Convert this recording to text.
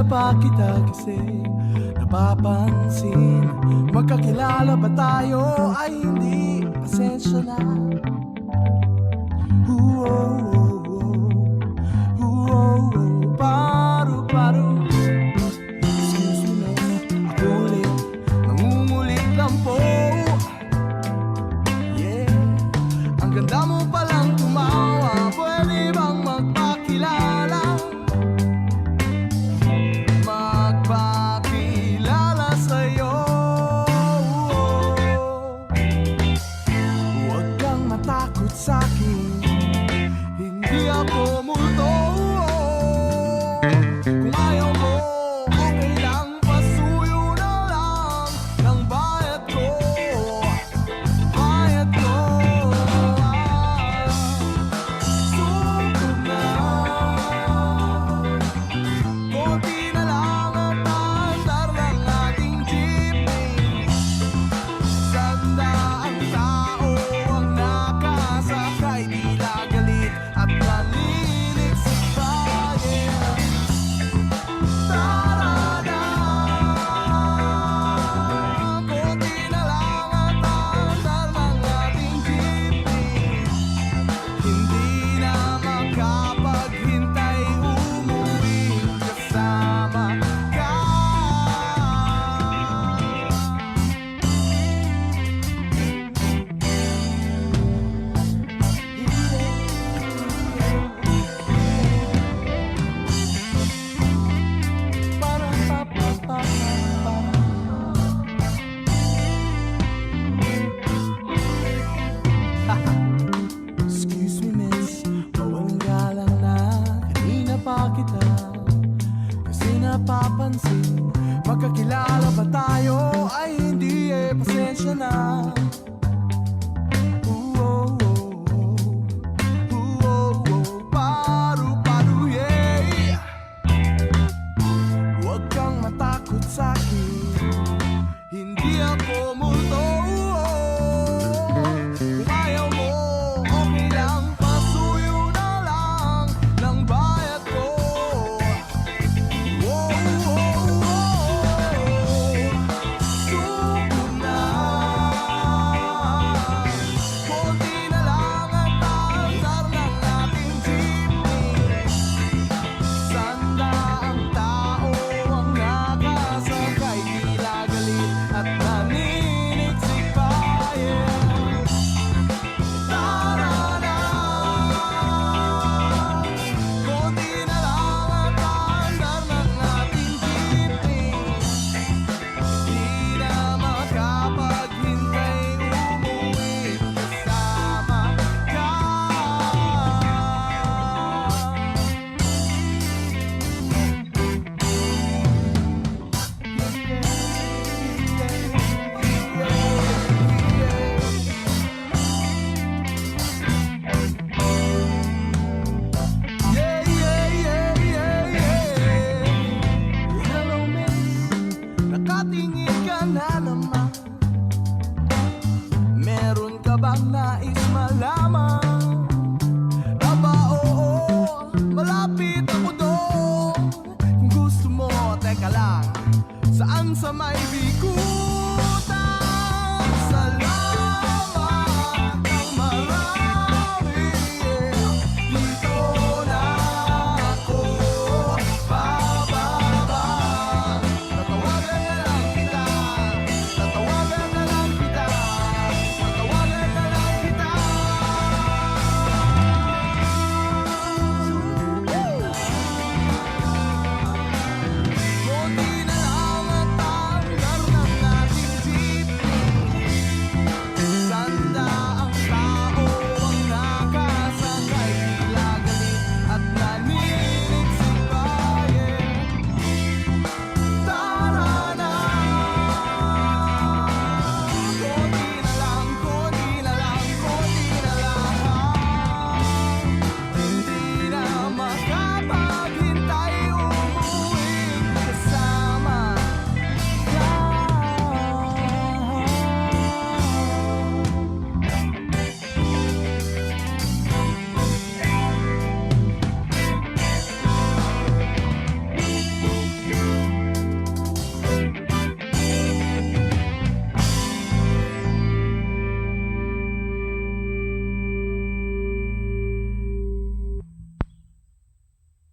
pa kita kasi napapansin. Magkakilala ba tayo ay hindi, pasensya na. Paru-paru. Excuse me, ako ulit, nangungulit lang po. Yeah, ang ganda mo palang tumawa. Pwede bang magpakilala? Magpakilala sa'yo. Huwag kang matakot sa'kin, hindi ako multo. Kung ayaw mo, okay lang, pasuyo na lang ng bayad ko. Bayad ko. Suko na, konti na lang ang paandar ng ating jeepney. Sanda ang tao ang nakasakay, tila galit at naninigsik pa. Tara-da, konti na lang ang paandar ng ating jeepney. Hindi na makapaghintay, umuwi kasama ka. Excuse me miss, mawalang galang na, kanina pa kita kasi napapansin. Magkakilala ba tayo ay hindi, pasensya na. Paru-paru, yeah. Huwag kang matakot sa'kin, hindi ako multo. Kung ayaw mo, okay lang, pasuyo na lang ng bayad ko. Suko na, konti na lang ang paandar ng ating jeepney. Sanda ang tao ang nakasakay, tila galit at naninigsik pa. Yeah. Tara-da, konti na lang ang paandar ng ating jeepney. Di na makapaghintay, umuwi kasama ka. Yeah, yeah, yeah, yeah, yeah. Hello miss, nakatingin ka na naman. Meron ka bang nais malaman?